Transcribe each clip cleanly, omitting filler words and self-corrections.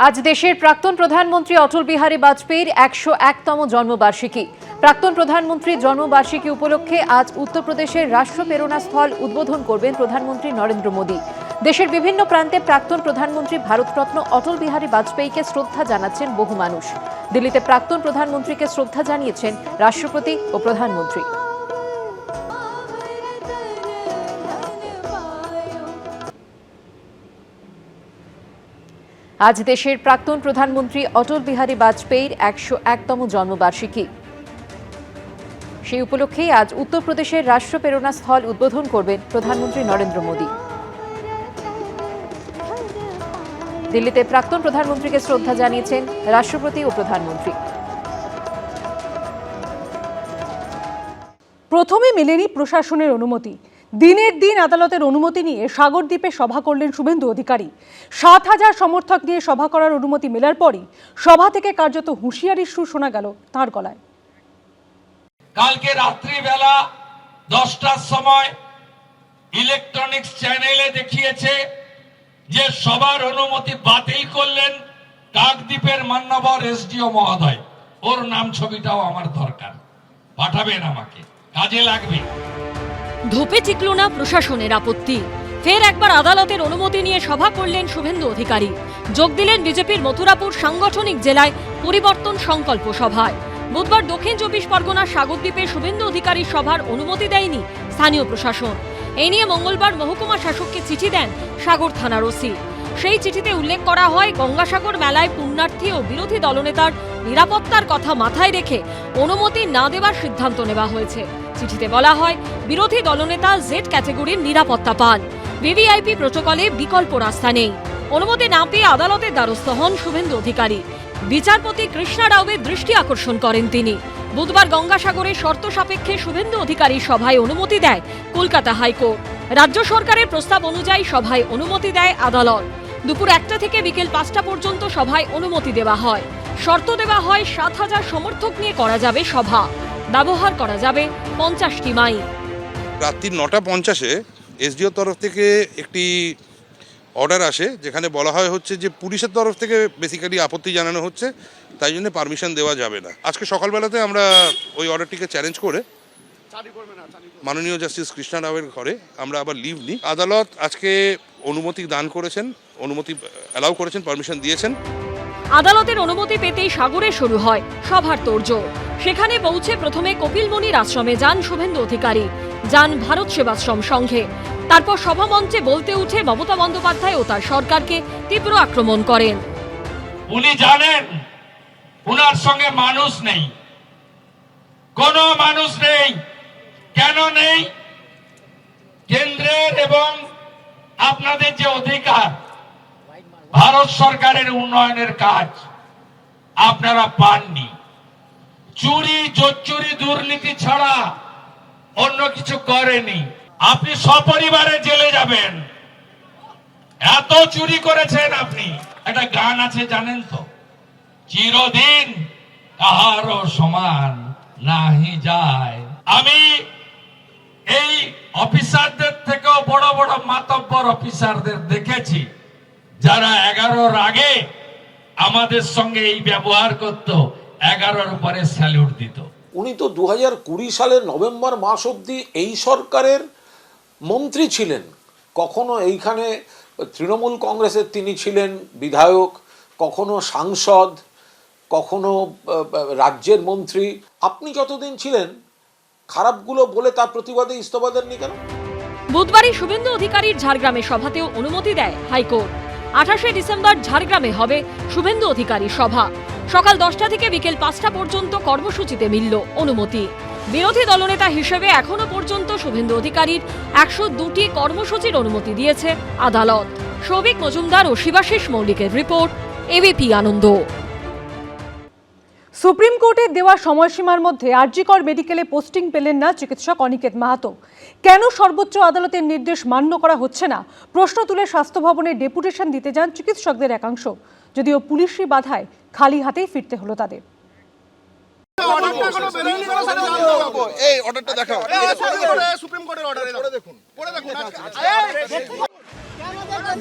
আজ দেশের প্রাক্তন প্রধানমন্ত্রী অটল বিহারী বাজপেয়ীর ১০১তম জন্মবার্ষিকী। প্রাক্তন প্রধানমন্ত্রীর জন্মবার্ষিকী উপলক্ষে আজ উত্তরপ্রদেশের রাষ্ট্র প্রেরণা স্থল উদ্বোধন করবেন প্রধানমন্ত্রী নরেন্দ্র মোদী। দেশের বিভিন্ন প্রান্তে প্রাক্তন প্রধানমন্ত্রী ভারতরত্ন অটল বিহারী বাজপেয়ীকে শ্রদ্ধা জানাচ্ছেন বহু মানুষ। দিল্লিতে প্রাক্তন প্রধানমন্ত্রীকে শ্রদ্ধা জানিয়েছেন রাষ্ট্রপতি ও প্রধানমন্ত্রী। আজ দেশের প্রাক্তন প্রধানমন্ত্রী অটল বিহারী বাজপেয়ীর ১০১তম জন্মবার্ষিকী। সেই উপলক্ষেই আজ উত্তরপ্রদেশের রাষ্ট্র প্রেরণা স্থল উদ্বোধন করবেন প্রধানমন্ত্রী নরেন্দ্র মোদী। দিল্লিতে প্রাক্তন প্রধানমন্ত্রীকে শ্রদ্ধা জানিয়েছেন রাষ্ট্রপতি ও প্রধানমন্ত্রী। প্রথমে মেলেনি প্রশাসনের অনুমতি। দিনের দিন আদালতের অনুমতি নিয়ে সাগরদ্বীপে সভা করলেন শুভেন্দু অধিকারী। ৭,০০০ সমর্থক নিয়ে সভা করার অনুমতি মেলার পরই সভা থেকে কার্যত হুঁশিয়ারির সুর শোনা গেল তাঁর গলায়। কালকে রাত্রিবেলা 10টার সময় ইলেকট্রনিক্স চ্যানেলে দেখিয়েছে যে সবার অনুমতি বাতিল করলেন কাকদ্বীপের মান্যবর এসডিও মহোদয়। ওর নাম ছবিটাও আমার দরকার, পাঠাবেন আমাকে, কাজে লাগবে। ধোপে টিকল না প্রশাসনের আপত্তি। ফের একবার আদালতের অনুমতি নিয়ে সভা করলেন শুভেন্দু অধিকারী। যোগ দিলেন বিজেপির মথুরাপুর সাংগঠনিক জেলায় পরিবর্তন সংকল্প সভায়। বুধবার দক্ষিণ ২৪ পরগনার সাগরদ্বীপে শুভেন্দু অধিকারীর সভার অনুমতি দেয়নি স্থানীয় প্রশাসন। এই নিয়ে মঙ্গলবার মহকুমা শাসককে চিঠি দেন সাগর থানার ওসি। সেই চিঠিতে উল্লেখ করা হয়, গঙ্গাসাগর মেলায় পুণ্যার্থী ও বিরোধী দলনেতার নিরাপত্তার কথা মাথায় রেখে অনুমতি না দেওয়ার সিদ্ধান্ত নেওয়া হয়েছে। চিঠিতে বলা হয়, বিরোধী দলনেতা জেড ক্যাটেগরির নিরাপত্তা পান, ভিভিআইপি প্রোটোকলে বিকল্প রাস্তা নেই। অনুমতি না পেয়ে আদালতের দ্বারস্থ হন শুভেন্দু অধিকারী। বিচারপতি কৃষ্ণা রাওয়ের দৃষ্টি আকর্ষণ করেন তিনি। বুধবার গঙ্গাসাগরের শর্ত সাপেক্ষে শুভেন্দু অধিকারীর সভায় অনুমতি দেয় কলকাতা হাইকোর্ট। রাজ্য সরকারের প্রস্তাব অনুযায়ী সভায় অনুমতি দেয় আদালত। দুপুর ১টা থেকে বিকেল ৫টা পর্যন্ত সভায় অনুমতি দেওয়া হয়। শর্ত দেওয়া হয় ৭,০০০ সমর্থক নিয়ে করা যাবে সভা, ব্যবহার করা যাবে ৫০টি মাইক। রাত্রি ৯:৫০-এ এসডিও তরফ থেকে একটি অর্ডার আসে, যেখানে বলা হয় হচ্ছে যে পুলিশের তরফ থেকে বেসিক্যালি আপত্তি জানানো হচ্ছে, তাই জন্য পারমিশন দেওয়া যাবে না। আজকে সকালবেলাতে আমরা ওই অর্ডারটিকে চ্যালেঞ্জ করে মাননীয় জাস্টিস কৃষ্ণা রাওয়ের ঘরে আমরা আবার লিভ নিই। আদালত আজকে অনুমতি দান করেছেন, অনুমতি অ্যালাউ করেছেন, পারমিশন দিয়েছেন। আদালতের অনুমতি পেতেই সাগরে শুরু হয় সভার তোড়জোড়। সেখানে পৌঁছে প্রথমে কপিলমুনির আশ্রমে যান শুভেন্দু অধিকারী, যান ভারত সেবাশ্রম সংঘে। তারপর সভামঞ্চে বলতে উঠে মমতা বন্দ্যোপাধ্যায় ও তার সরকারকে তীব্র আক্রমণ করেন। উনি জানেন উনার সঙ্গে মানুষ নেই, কোনো মানুষ নেই। কেন নেই? কেন্দ্রের এবং আপনাদের যে অধিকার, ভারত সরকারের উন্নয়নের কাজ আপনারা পাননি। চুরি, জোচ্চুরি, দুর্নীতি ছাড়া অন্য কিছু করেনি। আপনি সপরিবারে জেলে যাবেন, এত চুরি করেছেন আপনি। একটা গান আছে জানেন তো, চিরদিন কাহারও সমান নাহি যায়। আমি এই অফিসারদের থেকেও বড় বড় মাতব্বর অফিসারদের দেখেছি যারা 11-র আগে আমাদের সঙ্গে এই ব্যবহার করত, 11-র পরে স্যালুট দিত। উনি তো 2020 সালের নভেম্বর মাস অবধি এই সরকারের মন্ত্রী ছিলেন। কখনো এইখানে তৃণমূল কংগ্রেসের তিনি ছিলেন বিধায়ক, কখনো সাংসদ, কখনো রাজ্যের মন্ত্রী। আপনি যতদিন ছিলেন খারাপগুলো বলে তার প্রতিবাদে ইস্তফা দেননি কেন? বুধবারই শুভেন্দু অধিকারীর ঝাড়গ্রামে সভাতেও অনুমতি দেয় হাইকোর্ট। ২৮শে ডিসেম্বর ঝাড়গ্রামে হবে শুভেন্দু অধিকারীর সভা। সকাল 10টা থেকে বিকেল 5টা পর্যন্ত কর্মসূচিতে মিলল অনুমতি। বিরোধী দলনেতা হিসেবে এখনো পর্যন্ত শুভেন্দু অধিকারীর ১০২টি কর্মসূচির অনুমতি দিয়েছে আদালত। সৌভিক মজুমদার ও শিবাশিস মৌলিকের রিপোর্ট, এবিপি আনন্দ। সুপ্রিম কোর্টের দেওয়া সময়সীমার মধ্যে আরজিকর মেডিকেলে পোস্টিং পেলেন না চিকিৎসক অনিকেত মাহাতো। কেন সর্বোচ্চ আদালতের নির্দেশ মান্য করা হচ্ছে না, প্রশ্ন তুলে স্বাস্থ্য ভবনে ডেপুটেশন দিতে যান চিকিৎসকদের একাংশ। যদিও পুলিশি বাধায় খালি হাতেই ফিরতে হলো তাদের। এই অর্ডারটা দেখাও, সুপ্রিম কোর্টের অর্ডার দেখুন, পড়ে দেখুন।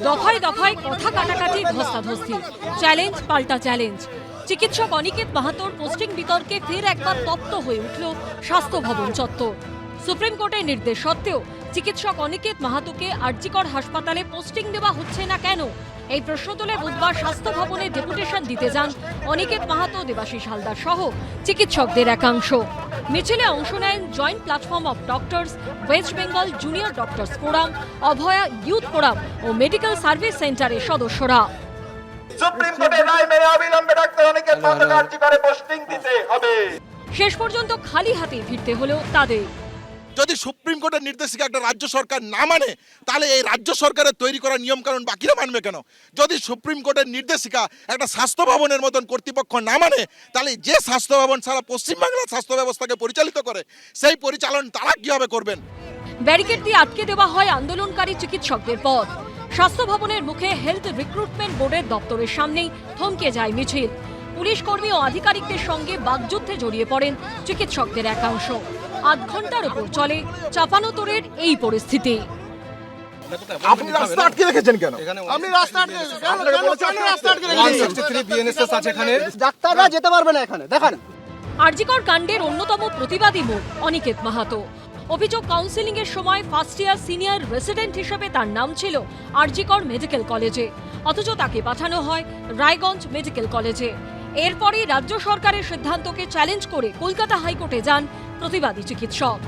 দফায় দফায় কথা কাটাকাটি ধস্তাধস্তি, চ্যালেঞ্জ পাল্টা চ্যালেঞ্জ। চিকিৎসক অনিকেত মাহাতোর পোস্টিং বিতর্কে ফের একবার তপ্ত হয়ে উঠল স্বাস্থ্য ভবন চত্বর। সুপ্রিম কোর্টের নির্দেশ সত্ত্বেও চিকিৎসক অনিকেত মাহাতোকে আরজিকর হাসপাতালে পোস্টিং দেওয়া হচ্ছে না কেন, এই প্রশ্ন তুলে বুধবার স্বাস্থ্য ভবনে ডেপুটেশন দিতে যান অনিকেত মাহাতো, দেবাশিস হালদার সহ চিকিৎসকদের একাংশ। মিছিলে অংশ নেন joint platform of doctors, West Bengal junior doctors forum, Abhaya youth forum ও মেডিকেল সার্ভিস সেন্টারের সদস্যরা। সুপ্রিম কোর্টের রায় মেনে অবিলম্বে ডাক্তার অনিকেত মাহাতোকে আরজিকরে পোস্টিং দিতে হবে। শেষ পর্যন্ত খালি হাতে ফিরতে হলো তাদের। যদি সুপ্রিম কোর্টের নির্দেশিকা একটা রাজ্য সরকার না মানে, তাহলে এই রাজ্য সরকারের তৈরি করা নিয়মকানুন বাকিরা মানবে কেন? যদি সুপ্রিম কোর্টের নির্দেশিকা একটা স্বাস্থ্য ভবনের মতন কর্তৃপক্ষ না মানে, তাহলে যে স্বাস্থ্য ভবন সারা পশ্চিমবাংলার স্বাস্থ্য ব্যবস্থাকে পরিচালিত করে, সেই পরিচালন তারা কিভাবে করবেন? ব্যারিকেড দিয়ে আটকে দেওয়া হয় আন্দোলনকারী চিকিৎসকদের পথ। স্বাস্থ্য ভবনের মুখে হেলথ রিক্রুটমেন্ট বোর্ডের দপ্তরের সামনেই থমকে যায় মিছিল। পুলিশ কর্মী ও আধিকারিকদের সঙ্গে বাগযুদ্ধে জড়িয়ে পড়েন চিকিৎসকদের একাংশ। আধ ঘন্টার উপর চলে চাপানোতরের এই পরিস্থিতি। আপনি রাস্তা আটকে রেখেছেন কেন? আপনি রাস্তা আটকে রেখেছেন। 163 বিএনএসএস আছে এখানে, ডাক্তাররা যেতে পারবে না এখানে। দেখেন, আরজিকর কাণ্ডের অন্যতম প্রতিবাদী মুখ অনিকেত মাহাতো। অভিযোগ, কাউন্সেলিং এর সময় ফার্স্ট ইয়ার সিনিয়র রেসিডেন্ট হিসেবে তার নাম ছিল আরজিকর মেডিকেল কলেজে, অথচ তাকে পাঠানো হয় রায়গঞ্জ মেডিকেল কলেজে। এরপরই রাজ্য সরকারের সিদ্ধান্তকে চ্যালেঞ্জ করে কলকাতা হাইকোর্টে যান প্রতিবাদী চিকিৎসক।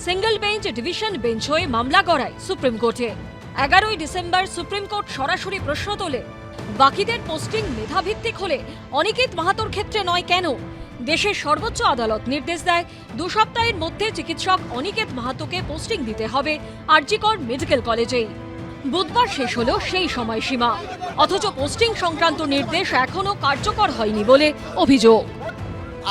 সিঙ্গেল বেঞ্চ ডিভিশন বেঞ্চ হয়ে মামলা গড়ায় সুপ্রিম কোর্টে। 11ই ডিসেম্বর সুপ্রিম কোর্ট সরাসরি প্রশ্ন তোলে, বাকিদের পোস্টিং মেধাভিত্তিক হলে অনিকেত মাহাতোর ক্ষেত্রে নয় কেন? দেশের সর্বোচ্চ আদালত নির্দেশ দেয় 2 সপ্তাহের মধ্যে চিকিৎসক অনিকেত মাহাতোকে পোস্টিং দিতে হবে আরজিকর মেডিকেল কলেজেই। বুধবার শেষ হলো সেই সময়সীমা, অথচ পোস্টিং সংক্রান্ত নির্দেশ এখনো কার্যকর হয়নি বলে অভিযোগ।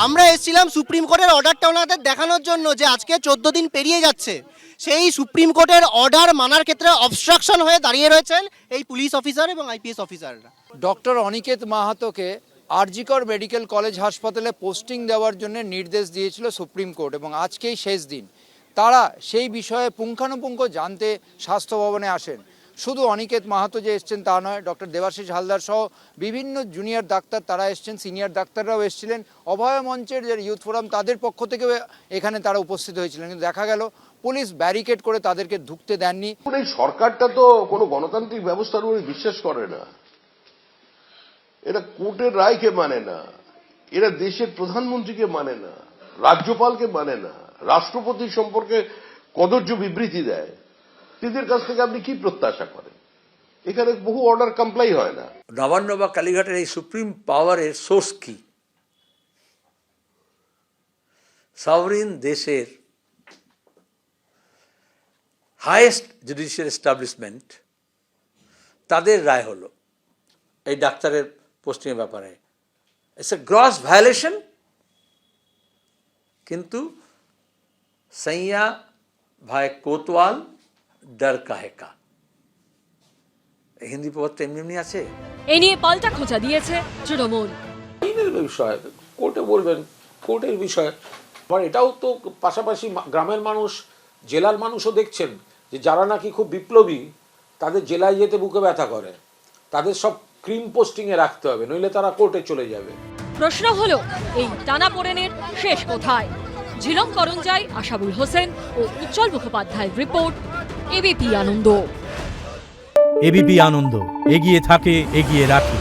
আমরা এসেছিলাম সুপ্রিম কোর্টের অর্ডারটা ওনাদের দেখানোর জন্য যে আজকে 14 দিন পেরিয়ে যাচ্ছে। সেই সুপ্রিম কোর্টের অর্ডার মানার ক্ষেত্রে অবস্ট্রাকশন হয়ে দাঁড়িয়ে রয়েছেন এই পুলিশ অফিসার এবং আইপিএস অফিসাররা। Doctor Aniket মাহাতোকে RG Kar medical college হাসপাতালে পোস্টিং দেওয়ার জন্য নির্দেশ দিয়েছিল সুপ্রিম কোর্ট, এবং আজকেই শেষ দিন। তারা সেই বিষয়ে পুঙ্খানুপুঙ্খ জানতে স্বাস্থ্য ভবনে আসেন। শুধু অনিকেত মাহাতো যে এসছেন তা নয়, ডক্টর দেবাশিস হালদার সহ বিভিন্ন জুনিয়র ডাক্তার তারা এসছেন, সিনিয়র ডাক্তাররাও এসেছিলেন। অভয় মঞ্চের যে ইউথ ফোরাম তাদের পক্ষ থেকেও এখানে তারা উপস্থিত হয়েছিলেন, কিন্তু দেখা গেল পুলিশ ব্যারিকেড করে তাদেরকে ঢুকতে দেননি। এই সরকারটা তো কোনো গণতান্ত্রিক ব্যবস্থার উপরে বিশ্বাস করে না, এরা কোর্টের রায়কে মানে না, এরা দেশের প্রধানমন্ত্রীকে মানে না, রাজ্যপালকে মানে না, রাষ্ট্রপতি সম্পর্কে কদর্য বিবৃতি দেয়। এদের কাছ থেকে আপনি কি প্রত্যাশা করেন? এখানে বহু অর্ডার কমপ্লাই হয় না। নবান্ন বা কালীঘাটের এই সুপ্রিম পাওয়ারের সোর্স কি? সভরিন দেশের হাইয়েস্ট জুডিশিয়াল এস্টাবলিশমেন্ট, তাদের রায় হলো এই ডাক্তারের পোস্টিংয়ের ব্যাপারে। It's a gross violation. কিন্তু সৈয়া ভাই কোতওয়াল ডর কাহে কা, হিন্দি প্রবাদ এমনি এমনি আছে। এ নিয়ে পাল্টা খোঁচা দিয়েছে তৃণমূল। আইনের বিষয় কোর্টে বলবেন, কোর্টের বিষয়। আবার এটাও তো পাশাপাশি গ্রামের মানুষ, জেলার মানুষও দেখছেন যে যারা নাকি খুব বিপ্লবী তাদের জেলায় যেতে বুকে ব্যথা করে, তাদের সব ক্রিম পোস্টিংয়ে রাখতে হবে, নইলে তারা কোর্টে চলে যাবে। প্রশ্ন হলো, এই টানাপোড়েনের শেষ কোথায়? ঝিলম করঞ্জাই, আশাবুল হোসেন ও উজ্জ্বল মুখোপাধ্যায়ের রিপোর্ট, এবিপি আনন্দ। এবিপি আনন্দ, এগিয়ে থাকে, এগিয়ে রাখে।